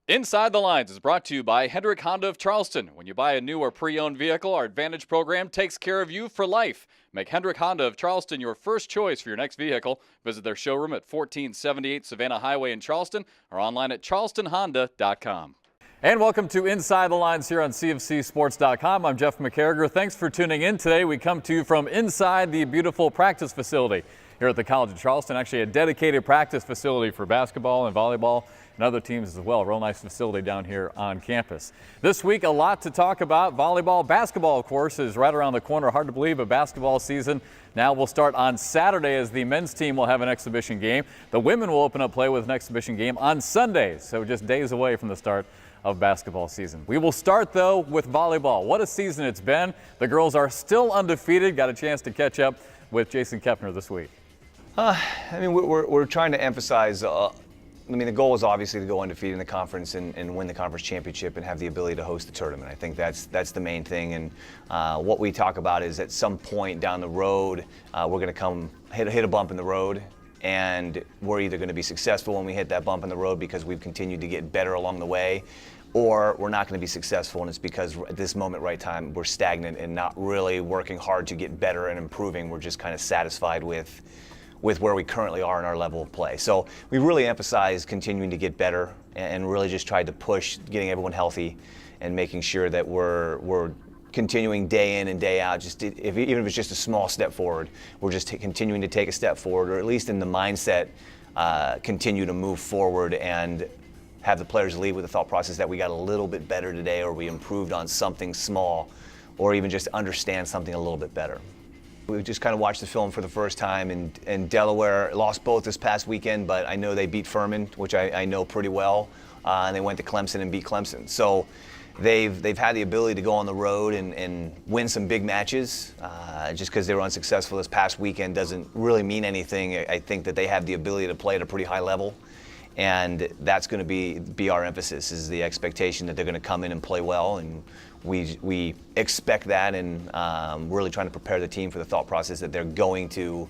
Inside the Lines is brought to you by Hendrick Honda of Charleston. When you buy a new or pre-owned vehicle, our Advantage program takes care of you for life. Make Hendrick Honda of Charleston your first choice for your next vehicle. Visit their showroom at 1478 Savannah Highway in Charleston or online at charlestonhonda.com. And welcome to Inside the Lines here on CFCSports.com. I'm Jeff McCarriger. Thanks for tuning in today. We come to you from inside the beautiful practice facility here at the College of Charleston. Actually a dedicated practice facility for basketball and volleyball and other teams as well. Real nice facility down here on campus. This week, a lot to talk about. Volleyball, basketball, of course, is right around the corner. Hard to believe a basketball season now will start on Saturday as the men's team will have an exhibition game. The women will open up play with an exhibition game on Sundays, so just days away from the start of basketball season. We will start, though, with volleyball. What a season it's been. The girls are still undefeated. Got a chance to catch up with Jason Kepner this week. We're trying to emphasize the goal is obviously to go undefeated in the conference and win the conference championship and have the ability to host the tournament. I think that's the main thing. And what we talk about is at some point down the road, we're going to come hit a bump in the road, and we're either going to be successful when we hit that bump in the road because we've continued to get better along the way, or we're not going to be successful, and it's because at this moment, right time, we're stagnant and not really working hard to get better and improving. We're just kind of satisfied with where we currently are in our level of play. So we really emphasize continuing to get better and really just tried to push getting everyone healthy and making sure that we're continuing day in and day out, even if it's just a small step forward, we're just continuing to take a step forward, or at least in the mindset, continue to move forward and have the players leave with the thought process that we got a little bit better today, or we improved on something small, or even just understand something a little bit better. We just kind of watched the film for the first time, and Delaware lost both this past weekend, but I know they beat Furman, which I know pretty well, and they went to Clemson and beat Clemson. So they've had the ability to go on the road and win some big matches. Just because they were unsuccessful this past weekend doesn't really mean anything. I think that they have the ability to play at a pretty high level, and that's going to be our emphasis, is the expectation that they're going to come in and play well, and we expect that, and really trying to prepare the team for the thought process that they're going to.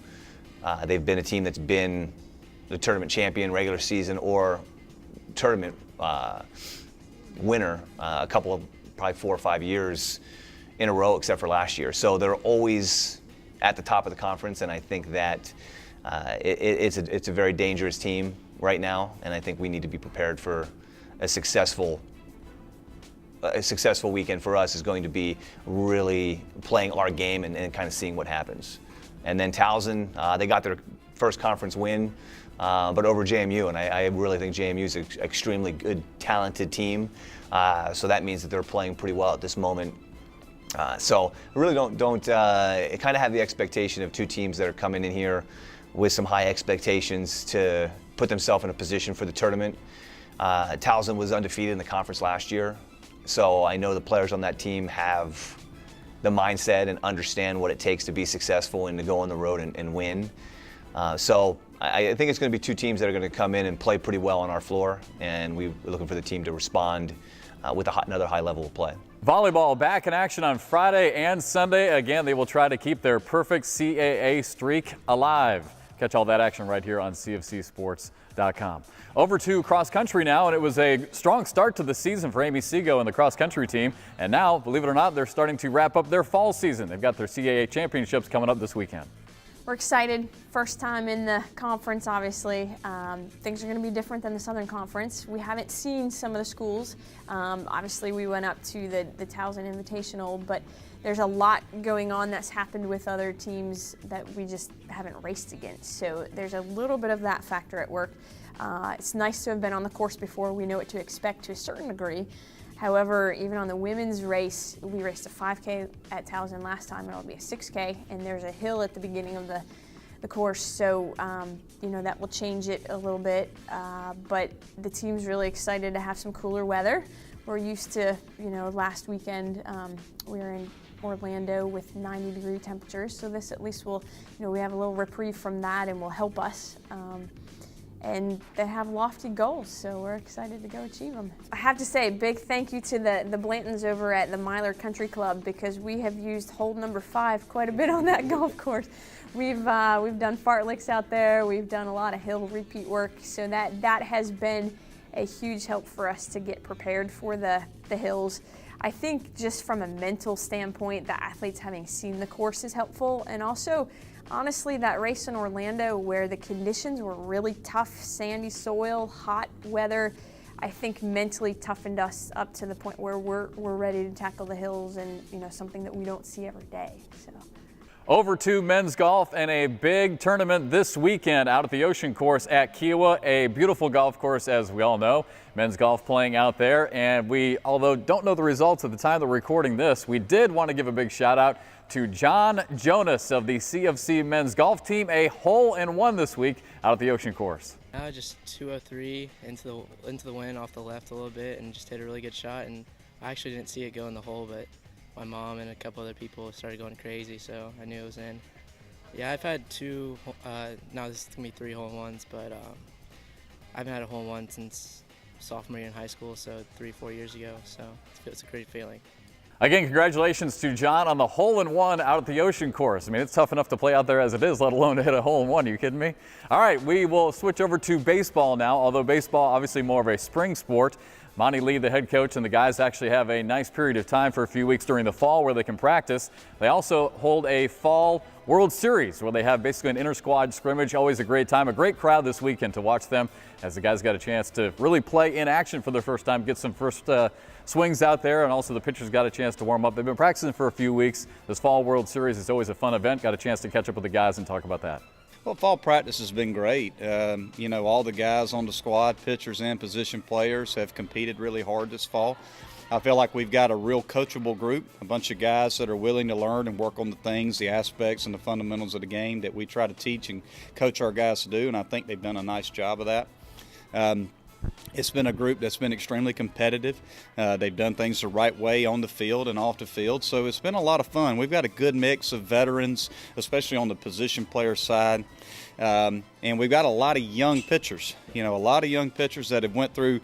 They've been a team that's been the tournament champion, regular season, or tournament winner a couple of probably 4 or 5 years in a row, except for last year. So they're always at the top of the conference, and I think that it's a very dangerous team right now, and I think we need to be prepared for a successful weekend. For us is going to be really playing our game and kind of seeing what happens. And then Towson, they got their first conference win, but over JMU, and I really think JMU is an extremely good, talented team. So that means that they're playing pretty well at this moment. So really don't kind of have the expectation of two teams that are coming in here with some high expectations to put themselves in a position for the tournament. Towson was undefeated in the conference last year. So I know the players on that team have the mindset and understand what it takes to be successful and to go on the road and win. So I think it's going to be two teams that are going to come in and play pretty well on our floor, and we're looking for the team to respond with another high level of play. Volleyball back in action on Friday and Sunday. Again, they will try to keep their perfect CAA streak alive. Catch all that action right here on CFCSports.com. Over to cross country now, and it was a strong start to the season for Amy Seago and the cross country team. And now, believe it or not, they're starting to wrap up their fall season. They've got their CAA Championships coming up this weekend. We're excited. First time in the conference, obviously. Things are going to be different than the Southern Conference. We haven't seen some of the schools. Obviously, we went up to the Towson Invitational, but there's a lot going on that's happened with other teams that we just haven't raced against. So there's a little bit of that factor at work. It's nice to have been on the course before. We know what to expect to a certain degree. However, even on the women's race, we raced a 5K at Towson last time, and it'll be a 6K, and there's a hill at the beginning of the course, so that will change it a little bit. But the team's really excited to have some cooler weather. We're used to, last weekend we were in Orlando with 90-degree temperatures, so this at least will, we have a little reprieve from that and will help us. And they have lofty goals, so we're excited to go achieve them. I have to say, big thank you to the Blantons over at the Myler Country Club, because we have used hole number 5 quite a bit on that golf course. We've done fartleks out there. We've done a lot of hill repeat work, so that has been a huge help for us to get prepared for the hills. I think just from a mental standpoint, the athletes having seen the course is helpful, and also honestly that race in Orlando where the conditions were really tough, sandy soil, hot weather, I think mentally toughened us up to the point where we're ready to tackle the hills, and something that we don't see every day. So. Over to men's golf and a big tournament this weekend out at the Ocean Course at Kiowa, a beautiful golf course as we all know. Men's golf playing out there, and we, although don't know the results at the time that we're recording this, we did want to give a big shout out to John Jonas of the CFC men's golf team, a hole-in-one this week out at the Ocean Course. Just 203 into the wind off the left a little bit, and just hit a really good shot. And I actually didn't see it go in the hole, but my mom and a couple other people started going crazy, so I knew it was in. Yeah, I've had two. Now this is gonna be 3 hole-in-ones, but I haven't had a hole-in-one since sophomore year in high school, so 3-4 years ago. So it's a great feeling. Again, congratulations to John on the hole-in-one out at the Ocean Course. I mean, it's tough enough to play out there as it is, let alone to hit a hole-in-one. Are you kidding me? All right, we will switch over to baseball now, although baseball obviously more of a spring sport. Monty Lee, the head coach, and the guys actually have a nice period of time for a few weeks during the fall where they can practice. They also hold a fall World Series where they have basically an inter-squad scrimmage. Always a great time, a great crowd this weekend to watch them as the guys got a chance to really play in action for their first time, get some first swings out there, and also the pitchers got a chance to warm up. They've been practicing for a few weeks. This fall World Series is always a fun event. Got a chance to catch up with the guys and talk about that. Well, fall practice has been great. All the guys on the squad, pitchers and position players, have competed really hard this fall. I feel like we've got a real coachable group, a bunch of guys that are willing to learn and work on the things, the aspects and the fundamentals of the game that we try to teach and coach our guys to do, and I think they've done a nice job of that. It's been a group that's been extremely competitive. They've done things the right way on the field and off the field, so it's been a lot of fun. We've got a good mix of veterans, especially on the position player side, and we've got a lot of young pitchers. A lot of young pitchers that have went through,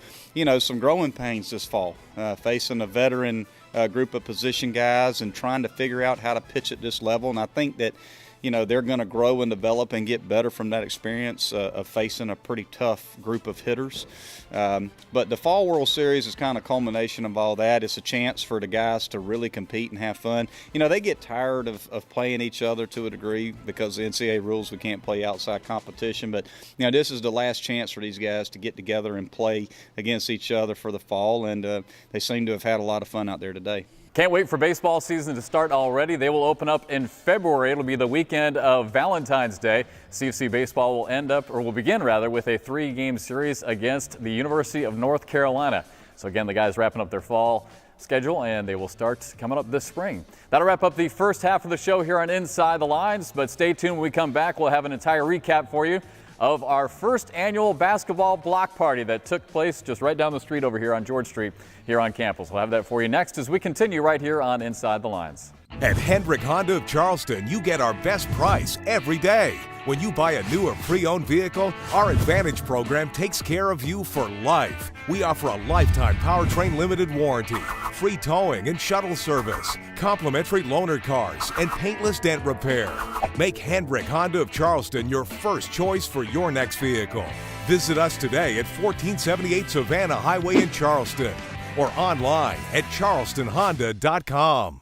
some growing pains this fall, facing a veteran group of position guys and trying to figure out how to pitch at this level. And I think that they're going to grow and develop and get better from that experience of facing a pretty tough group of hitters. But the Fall World Series is kind of a culmination of all that. It's a chance for the guys to really compete and have fun. They get tired of playing each other to a degree because the NCAA rules we can't play outside competition. But, this is the last chance for these guys to get together and play against each other for the fall. And they seem to have had a lot of fun out there today. Can't wait for baseball season to start already. They will open up in February. It'll be the weekend of Valentine's Day. CFC baseball will begin with a 3-game series against the University of North Carolina. So again, the guys wrapping up their fall schedule, and they will start coming up this spring. That'll wrap up the first half of the show here on Inside the Lines, but stay tuned when we come back. We'll have an entire recap for you of our first annual basketball block party that took place just right down the street over here on George Street here on campus. We'll have that for you next as we continue right here on Inside the Lines. At Hendrick Honda of Charleston, you get our best price every day. When you buy a new or pre-owned vehicle, our Advantage program takes care of you for life. We offer a lifetime powertrain limited warranty, free towing and shuttle service, complimentary loaner cars, and paintless dent repair. Make Hendrick Honda of Charleston your first choice for your next vehicle. Visit us today at 1478 Savannah Highway in Charleston or online at charlestonhonda.com.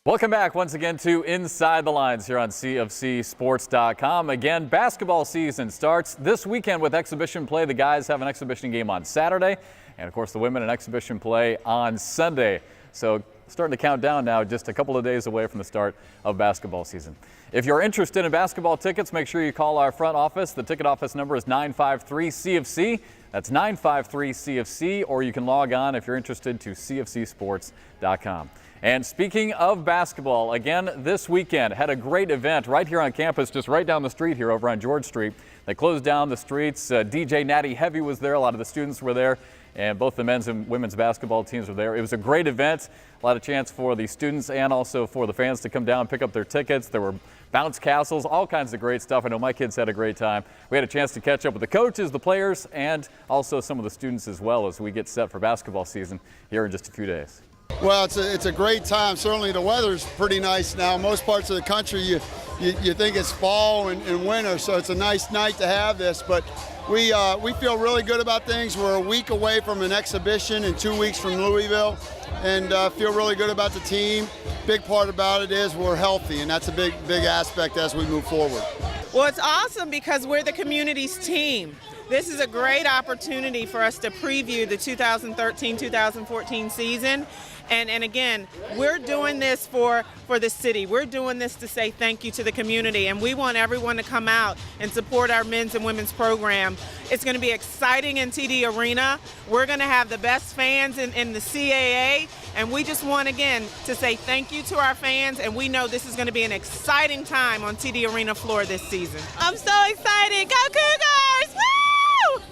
Welcome back once again to Inside the Lines here on CFCSports.com. Again, basketball season starts this weekend with exhibition play. The guys have an exhibition game on Saturday, and of course the women an exhibition play on Sunday. So starting to count down now, just a couple of days away from the start of basketball season. If you're interested in basketball tickets, make sure you call our front office. The ticket office number is 953-CFC. That's 953-CFC, or you can log on if you're interested to CFCSports.com. And speaking of basketball, again this weekend had a great event right here on campus, just right down the street here over on George Street. They closed down the streets. DJ Natty Heavy was there. A lot of the students were there, and both the men's and women's basketball teams were there. It was a great event. A lot of chance for the students and also for the fans to come down and pick up their tickets. There were bounce castles, all kinds of great stuff. I know my kids had a great time. We had a chance to catch up with the coaches, the players, and also some of the students as well as we get set for basketball season here in just a few days. Well, it's a great time. Certainly the weather's pretty nice now. Most parts of the country, you think it's fall and winter, so it's a nice night to have this. But we feel really good about things. We're a week away from an exhibition and 2 weeks from Louisville, and feel really good about the team. Big part about it is we're healthy, and that's a big aspect as we move forward. Well, it's awesome because we're the community's team. This is a great opportunity for us to preview the 2013-2014 season. And again, we're doing this for the city. We're doing this to say thank you to the community, and we want everyone to come out and support our men's and women's program. It's going to be exciting in TD Arena. We're going to have the best fans in the CAA, and we just want, again, to say thank you to our fans, and we know this is going to be an exciting time on TD Arena floor this season. I'm so excited. Go Cougars! Woo!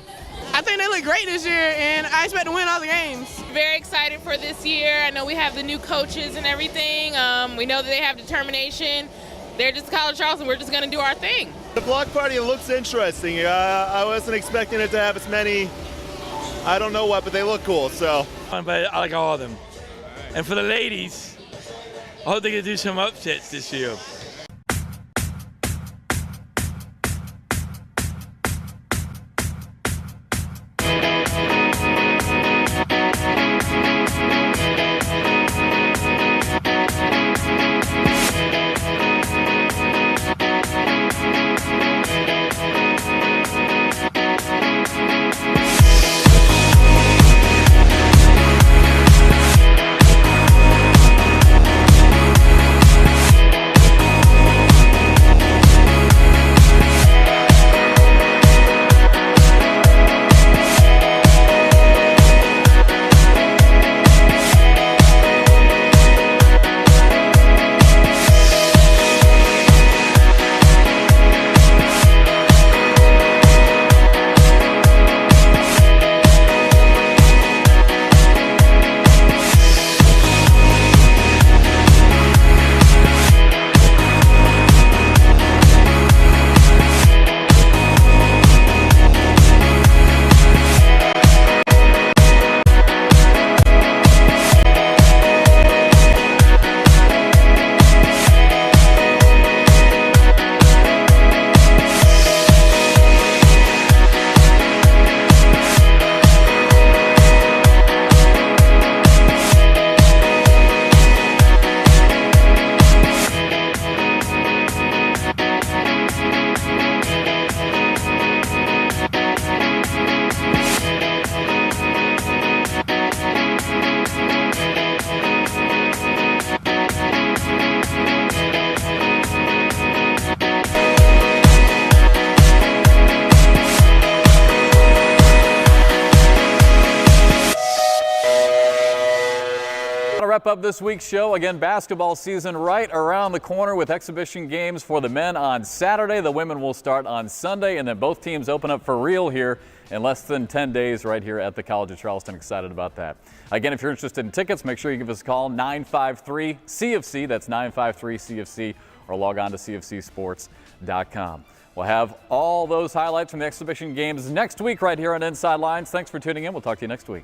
I think they look great this year, and I expect to win all the games. Very excited for this year. I know we have the new coaches and everything. We know that they have determination. They're just College Charleston. We're just going to do our thing. The block party looks interesting. I wasn't expecting it to have as many, I don't know what, but they look cool. So. But I like all of them. And for the ladies, I hope they can do some upsets this year. Wrap up this week's show. Again, basketball season right around the corner with exhibition games for the men on Saturday. The women will start on Sunday, and then both teams open up for real here in less than 10 days right here at the College of Charleston. Excited about that. Again, if you're interested in tickets, make sure you give us a call, 953-CFC. That's 953-CFC, or log on to cfcsports.com. We'll have all those highlights from the exhibition games next week right here on Inside Lines. Thanks for tuning in. We'll talk to you next week.